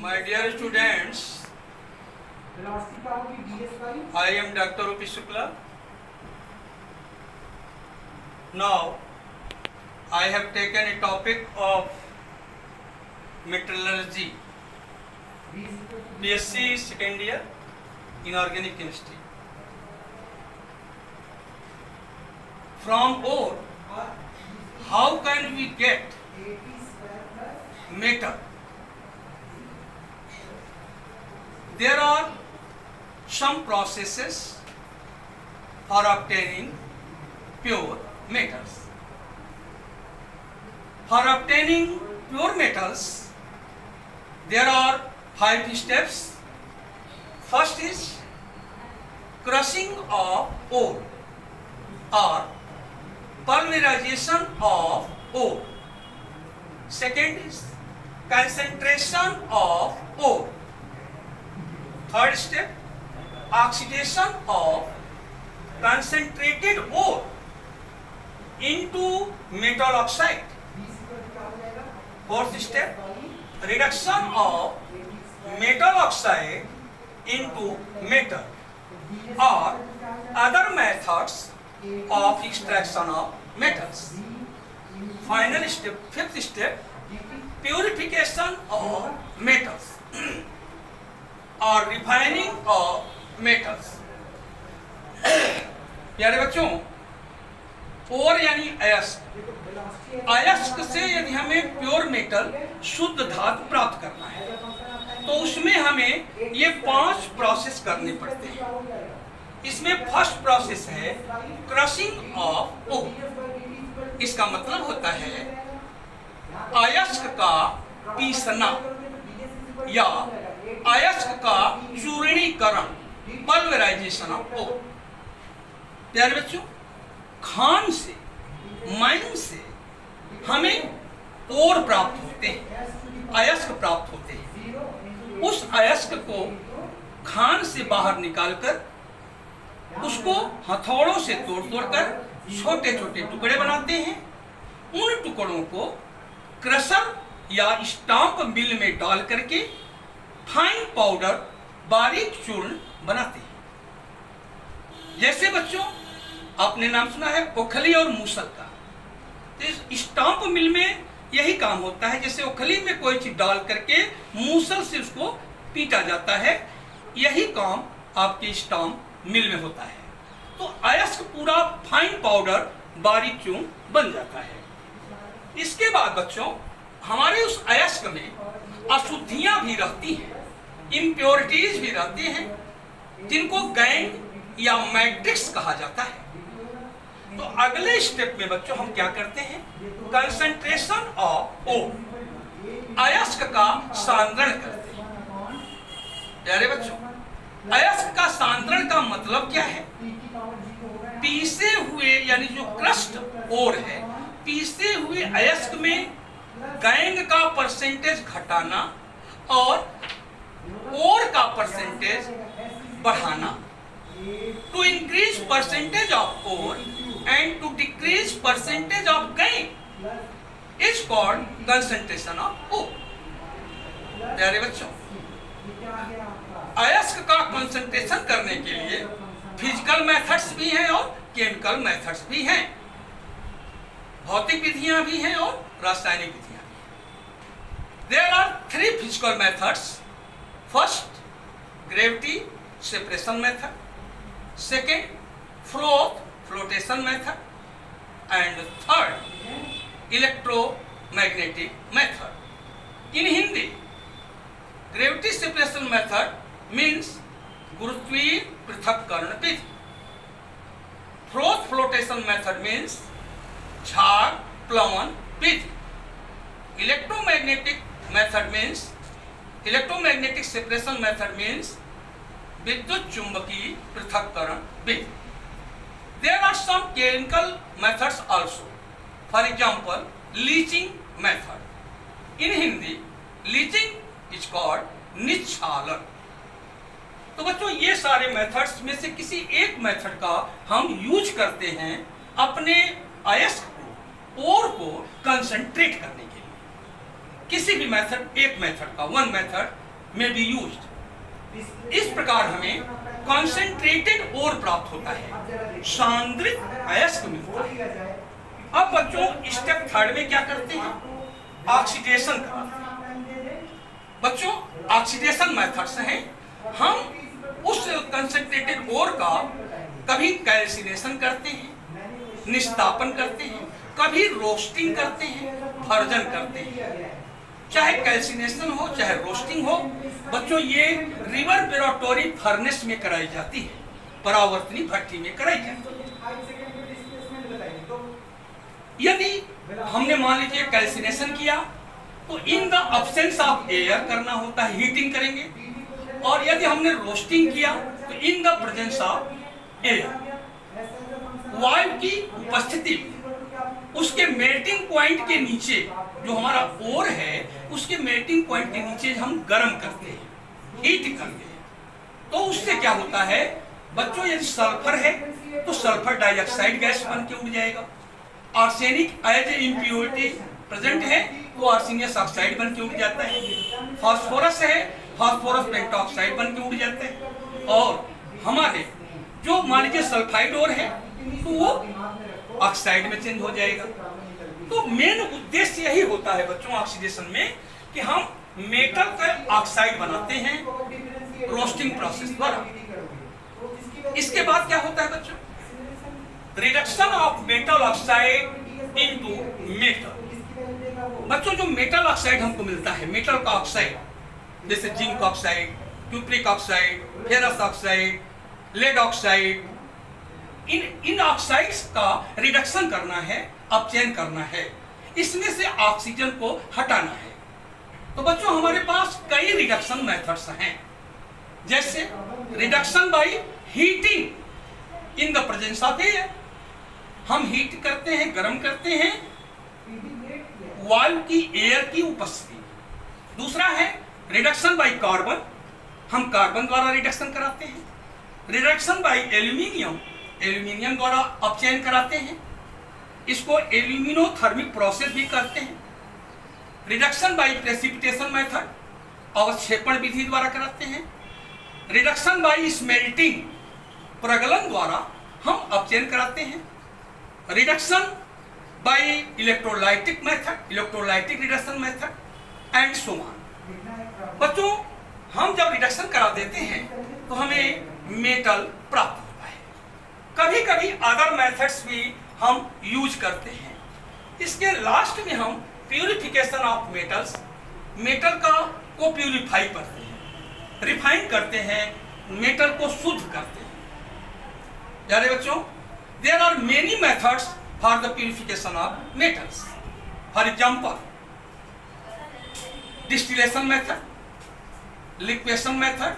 My dear students, I am Dr. O.P. Shukla. Now, I have taken a topic of metallurgy, BSc second year in organic chemistry. From ore, how can we get metal? There are some processes for obtaining pure metals. For obtaining pure metals, there are 5 steps. First is crushing of ore or pulverization of ore. Second is concentration of ore. Third step, oxidation of concentrated ore into metal oxide. Fourth step, reduction of metal oxide into metal or other methods of extraction of metals. Final step, fifth step, purification of metals और refining of metals. प्यारे बच्चों, ओर यानी अयस्क, अयस्क से यदि हमें pure metal शुद्ध धातु प्राप्त करना है तो उसमें हमें ये 5 प्रोसेस करने पड़ते हैं। इसमें फर्स्ट प्रोसेस है क्रशिंग ऑफ ओर। इसका मतलब होता है अयस्क का पीसना या अयस्क का चूर्णीकरण, पल्वराइजेशन ऑफ ओर। प्यारे बच्चों, खान से, माइन से हमें ओर प्राप्त होते हैं, अयस्क प्राप्त होते हैं। उस अयस्क को खान से बाहर निकालकर उसको हथौड़ों से तोड़-तोड़कर छोटे छोटे टुकड़े बनाते हैं। उन टुकड़ों को क्रशर या स्टाम्प मिल में डाल करके फाइन पाउडर, बारीक चूर्ण बनाते हैं। जैसे बच्चों आपने नाम सुना है ओखली और मूसल का, तो स्टाम्प मिल में यही काम होता है। जैसे ओखली में कोई चीज डाल करके मूसल से उसको पीटा जाता है, यही काम आपके स्टाम्प मिल में होता है। तो अयस्क पूरा फाइन पाउडर, बारीक चूर्ण बन जाता है। इसके बाद बच्चों हमारे उस अयस्क में अशुद्धियां भी रहती हैं, इम्प्योरिटीज भी रहती हैं, जिनको गैंग या मैट्रिक्स कहा जाता है। तो अगले स्टेप में बच्चों हम क्या करते हैं, कंसंट्रेशन ऑफ ओर, अयस्क का सांद्रण करते हैं। प्यारे बच्चों, अयस्क का सांद्रण का मतलब क्या है? पीसे हुए यानी जो क्रस्ट ओर है, पीसे हुए अयस्क में गैंग का परसेंटेज घटाना और ओर का परसेंटेज बढ़ाना। To increase percentage of ore and to decrease percentage of gangue is called concentration of ore. प्यारे बच्चों, अयस्क का कंसंट्रेशन करने के लिए फिजिकल मेथड्स भी हैं और केमिकल मेथड्स भी हैं, भौतिक विधियां भी हैं और रासायनिक विधियां भी हैं। There are 3 physical methods. First, gravity separation method, second, froth flotation method and third, electromagnetic method. In Hindi, gravity separation method means गुरुत्वीय पृथक्करण विधि। फ्रोथ फ्लोटेशन मेथड मीन्स झाग प्लवन विधि। Electromagnetic method means electromagnetic separation method means विद्युत चुंबकीय पृथक्करण विधि। There are some chemical methods also, for example leaching method. In Hindi, leaching is called निच्छालन। तो बच्चों, ये सारे मेथड्स में से किसी एक मेथड का हम यूज करते हैं अपने अयस्क को, ओर को कंसंट्रेट करने के लिए। किसी भी मेथड, एक मेथड का, वन मेथड में बी यूज्ड। इस प्रकार हमें कॉन्सेंट्रेटेड ओर प्राप्त होता है, सांद्रित अयस्क मिलता है। अब बच्चों स्टेप थर्ड में क्या करते हैं? ऑक्सीडेशन कराते हैं। बच्चों ऑक्सीडेशन मेथड्स हैं, हम उस कंसेंट्रेटेड ओर का कभी कैल्सिनेशन करते हैं, निस्तापन करते हैं, कभी रोस्टिंग करते हैं, भर्जन करते हैं। चाहे कैल्सिनेशन हो चाहे रोस्टिंग हो, बच्चों ये रिवर्बेरेटरी फर्नेस में कराई जाती है, परावर्तनी भट्टी में कराई जाती है। यदि हमने मान लीजिए कैल्सिनेशन किया तो in the absence of air करना होता है, हीटिंग करेंगे, और यदि हमने रोस्टिंग किया तो इन द प्रेजेंस ऑफ एयर, वायु की उपस्थिति, उसके मेल्टिंग पॉइंट के नीचे जो हमारा ओर है उसके मेल्टिंग पॉइंट के नीचे हम गर्म करते हैं, हीट करते हैं। तो उससे क्या होता है बच्चों, यदि सल्फर है तो सल्फर डाइऑक्साइड गैस बन के उड़ जाएगा, arsenic as a impurity present है तो आर्सेनियस ऑक्साइड बन के उड़ जाता है, फास्फोरस है फास्फोरस पेंटॉक्साइड बन के उड़ जाता है, और हमारे जो मान लीजिए सल्फाइड ओर है तो वो ऑक्साइड में चेंज हो जाएगा। तो मेन उद्देश्य यही होता है बच्चों ऑक्सीडेशन में कि हम मेटल का ऑक्साइड बनाते हैं रोस्टिंग प्रोसेस द्वारा। इसके बाद क्या होता है बच्चों, reduction of metal oxide into metal. बच्चों जो मेटल ऑक्साइड हमको मिलता है, मेटल का ऑक्साइड, जैसे zinc oxide, cupric oxide, ferrous oxide, lead oxide, in oxides का रिडक्शन करना है, अपचयन करना है, इसमें से ऑक्सीजन को हटाना है। तो बच्चों हमारे पास कई रिडक्शन मेथड्स हैं, जैसे reduction by heating in the presence of air, हम हीट करते हैं, गर्म करते हैं वायु की, एयर की उपस्थिति। दूसरा है रिडक्शन बाय कार्बन, हम कार्बन द्वारा रिडक्शन कराते हैं। रिडक्शन बाय एल्यूमिनियम, एल्यूमिनियम द्वारा अपचयन कराते हैं, इसको एल्यूमिनोथर्मिक प्रोसेस भी करते हैं। रिडक्शन बाय प्रेसिपिटेशन मेथड, अवक्षेपण विधि द्वारा कराते हैं। रिडक्शन बाय स्मेल्टिंग, प्रगलन द्वारा हम अपचयन कराते हैं। Reduction by electrolytic method, electrolytic reduction method and so on. बच्चों हम जब रिडक्शन करा देते हैं तो हमें मेटल प्राप्त होता है। कभी कभी अदर मेथड्स भी हम यूज करते हैं। इसके लास्ट में हम प्यूरिफिकेशन ऑफ मेटल्स, मेटल को प्यूरिफाई करते हैं, रिफाइन करते हैं, मेटल को शुद्ध करते हैं। यानी बच्चों there are many methods for the purification of metals. For example distillation method, liquation method,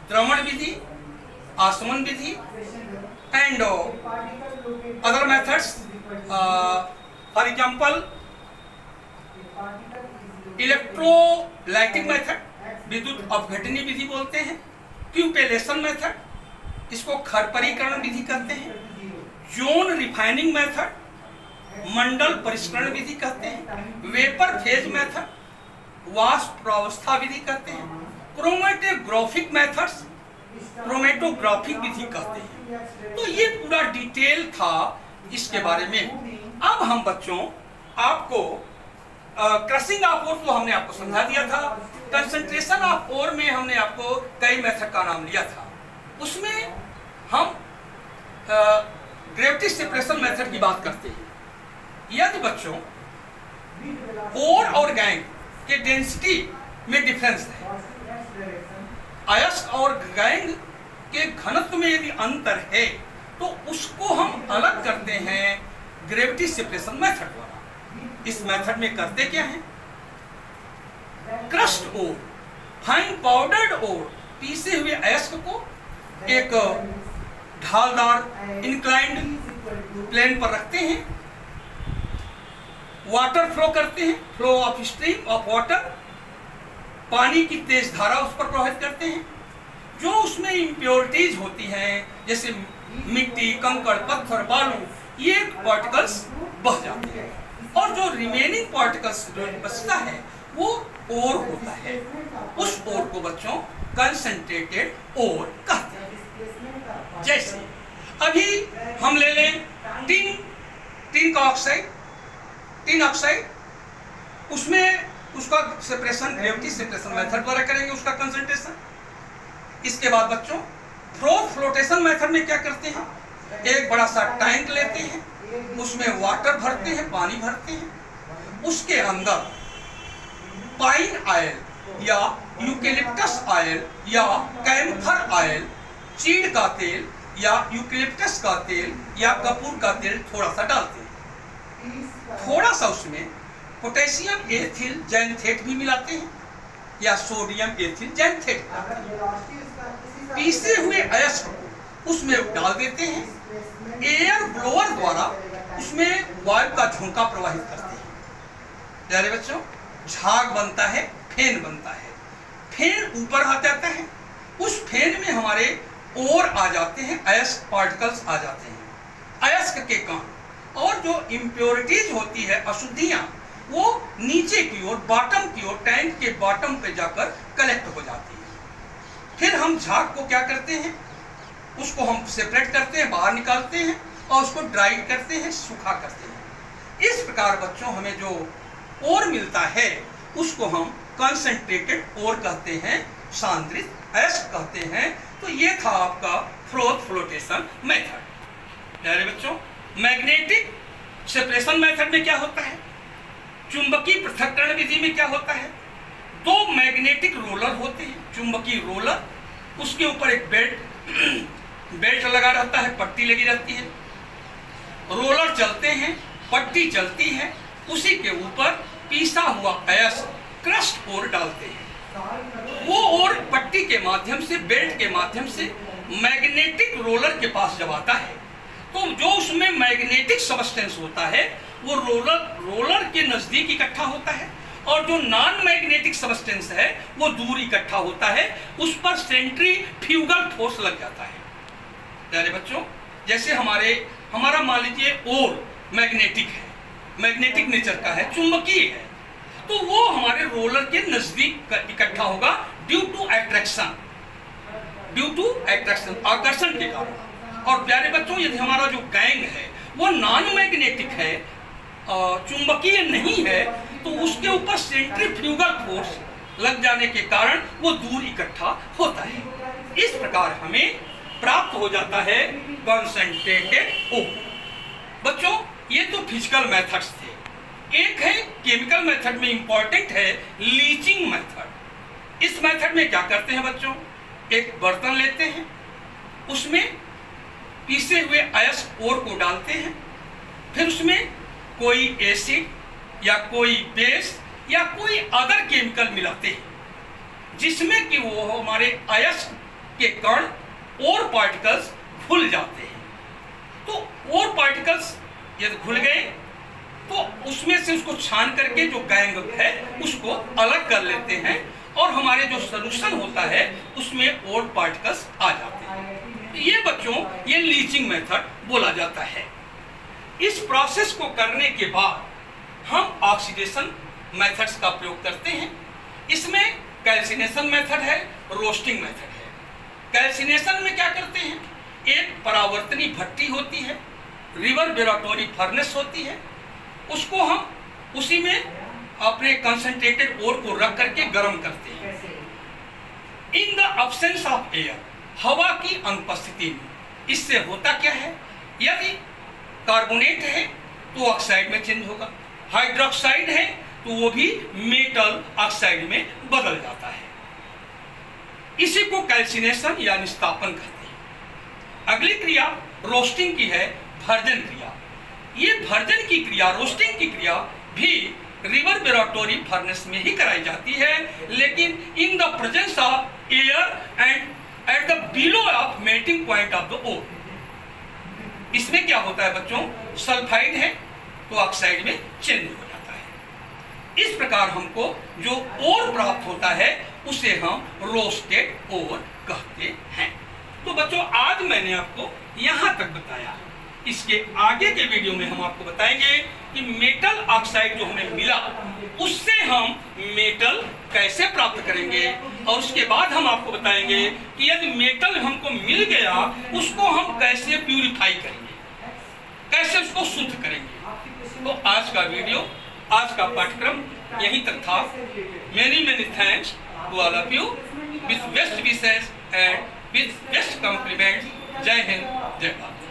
द्रवण विधि, आसमन विधि and other methods. For example electrolytic method, विद्युत अपघटनी विधि बोलते हैं। क्यूपेलेशन मेथड, इसको खरपरीकरण विधि कहते हैं। जोन रिफाइनिंग मेथड, मंडल परिष्करण विधि कहते हैं। वेपर फेज मेथड, वाष्प प्रावस्था विधि कहते हैं। क्रोमेटोग्राफिक मेथड्स, क्रोमेटोग्राफिक विधि कहते हैं। तो ये पूरा डिटेल था इसके बारे में। अब हम बच्चों आपको क्रशिंग ऑफ ओर तो हमने आपको समझा दिया था, कंसंट्रेशन ऑफ ओर में हमने आपको कई मेथड का नाम लिया था। उसमें हम ग्रेविटी सेपरेशन मेथड की बात करते हैं। यदि बच्चों ओर और गैंग के डेंसिटी में डिफरेंस है, अयस्क और गैंग के घनत्व में यदि अंतर है तो उसको हम अलग करते हैं ग्रेविटी सेपरेशन मेथड द्वारा। इस मेथड में करते क्या है, क्रस्ट ओर, फाइन पाउडर्ड ओर, पीसे हुए अयस्क को एक ढालदार इंक्लाइंड प्लेन पर रखते हैं, वाटर फ्लो करते हैं, flow of stream of water, पानी की तेज धारा उस पर प्रवाहित करते हैं। जो उसमें इम्प्योरिटीज होती हैं जैसे मिट्टी, कंकड़, पत्थर, बालू, ये पार्टिकल्स बह जाते हैं, और जो रिमेनिंग पार्टिकल्स जो बचता है वो ओर होता है, उस ओर को बच्चों कंसंट्रेटेड ओर कहते हैं। जैसे अभी हम ले लें टिन का ऑक्साइड, टिन ऑक्साइड, उसमें उसका सेपरेशन ग्रेविटी सेपरेशन मेथड द्वारा करेंगे उसका कंसंट्रेशन। इसके बाद बच्चों फ्लोटेशन मेथड में क्या करते हैं, एक बड़ा सा टैंक लेते हैं, उसमें वाटर भरते हैं, पानी भरते हैं, उसके अंदर पाइन ऑयल या यूकेलिप्टस ऑयल या कैम्फर ऑयल, चीड़ का तेल या यूकेलिप्टस का तेल या कपूर का तेल थोड़ा सा डालते हैं। थोड़ा सा उसमें पोटेशियम एथिल जैंथेट भी मिलाते हैं या सोडियम एथिल जैंथेट, पीसे हुए अयस्क को उसमें डाल देते हैं। एयर ब्लोअर द्वारा उसमें वायु का झोंका प्रवाहित करते हैं। प्यारे बच्चों, झाग बनता है, फेन बनता है, फेन ऊपर आ जाता है, उस फेन में हमारे ओर आ जाते हैं, अयस्क पार्टिकल्स आ जाते हैं, अयस्क के कण, और जो इम्प्योरिटीज होती है, अशुद्धियां, वो नीचे की ओर, बॉटम की ओर, टैंक के बॉटम पे जाकर कलेक्ट हो जाती है। फिर हम झाग को क्या करते हैं, उसको हम सेपरेट करते हैं, बाहर निकालते हैं और उसको ड्राई करते हैं, सूखा करते हैं। इस प्रकार बच्चों हमें जो ओर मिलता है उसको हम कंसंट्रेटेड ओर कहते हैं, सांद्रित अयस्क कहते हैं। तो ये था आपका फ्लोटेशन मेथड। प्यारे बच्चों, मैग्नेटिक सेपरेशन मेथड में क्या होता है, चुंबकीय पृथक्करण विधि में क्या होता है, दो मैग्नेटिक रोलर होते हैं, चुंबकीय रोलर, उसके ऊपर एक बेल्ट लगा रहता है, पट्टी लगी रहती है, रोलर चलते हैं, पट्टी चलती है, उसी के ऊपर पीसा हुआ अयस्क क्रस्ट ओर डालते हैं। वो ओर पट्टी के माध्यम से, बेल्ट के माध्यम से मैग्नेटिक रोलर के पास जब आता है तो जो उसमें मैग्नेटिक सबस्टेंस होता है वो रोलर के नजदीक इकट्ठा होता है, और जो नॉन मैग्नेटिक सबस्टेंस है वो दूर इकट्ठा होता है, उस पर सेंट्रीफ्यूगल फोर्स लग जाता है। प्यारे बच्चों, जैसे हमारा मान लीजिए ओर मैग्नेटिक है, मैग्नेटिक नेचर का है, चुंबकीय है, तो वो हमारे रोलर के नजदीक इकट्ठा होगा ड्यू टू अट्रैक्शन, आकर्षण के कारण। और प्यारे बच्चों, यदि हमारा जो गैंग है वो नॉन मैग्नेटिक है, चुंबकीय नहीं है, तो उसके ऊपर सेंट्रीफ्यूगल फोर्स लग जाने के कारण वो दूर इकट्ठा होता है। इस प्रकार हमें प्राप्त हो जाता है कंसंट्रेटेड ओर। बच्चों, ये तो फिजिकल मेथड्स थे। एक है केमिकल मेथड में इंपॉर्टेंट है लीचिंग मेथड। इस मेथड में क्या करते हैं बच्चों, एक बर्तन लेते हैं, उसमें पीसे हुए अयस्क ओर को डालते हैं, फिर उसमें कोई एसिड या कोई बेस या कोई अदर केमिकल मिलाते हैं, जिसमें कि वो हमारे अयस्क के कण और पार्टिकल्स घुल जाते हैं। तो और पार्टिकल्स यदि घुल गए तो उसमें से उसको छान करके जो गैंग है उसको अलग कर लेते हैं, और हमारे जो सॉल्यूशन होता है उसमें और पार्टिकल्स आ जाते हैं। ये बच्चों, ये लीचिंग मेथड बोला जाता है। इस प्रोसेस को करने के बाद हम ऑक्सीडेशन मेथड्स का प्रयोग करते हैं। इसमें कैल्सिनेशन मेथड है, रोस्टिंग मेथड है। कैल्सिनेशन में क्या करते हैं, एक परावर्तनी भट्टी होती है, रिवर्बेरेटरी फर्नेस होती है, उसको हम उसी में अपने कंसंट्रेटेड ओर को रख करके गर्म करते हैं। In the absence of air, हवा की अनुपस्थिति में। इससे होता क्या है, यदि कार्बोनेट है तो ऑक्साइड में चेंज होगा, हाइड्रोक्साइड है तो वो भी मेटल ऑक्साइड में बदल जाता है। इसी को कैल्सिनेशन या निस्तापन कहते हैं। अगली क्रिया रोस्टिंग की है, भर्जन क्रिया। ये भर्जन की क्रिया, रोस्टिंग की क्रिया भी रिवर्बेरेटरी फर्नेस में ही कराई जाती है, लेकिन in the presence of air and at the below of melting point of the ore. इसमें क्या होता है बच्चों, सल्फाइड है तो ऑक्साइड में चेंज हो जाता है। इस प्रकार हमको जो ओर प्राप्त होता है उसे हम रोस्टेड ओर कहते हैं। तो बच्चों, आज मैंने आपको यहां तक बताया। इसके आगे के वीडियो में हम आपको बताएंगे कि मेटल ऑक्साइड जो हमें मिला उससे हम मेटल कैसे प्राप्त करेंगे, और उसके बाद हम आपको बताएंगे कि यदि मेटल हमको मिल गया उसको हम कैसे प्यूरिफाई करेंगे, कैसे उसको शुद्ध करेंगे। तो आज का वीडियो, आज का पाठ्यक्रम यहीं तक था। Many thanks to all of you with best wishes and with best compliments. जय हिंद, जय भारत।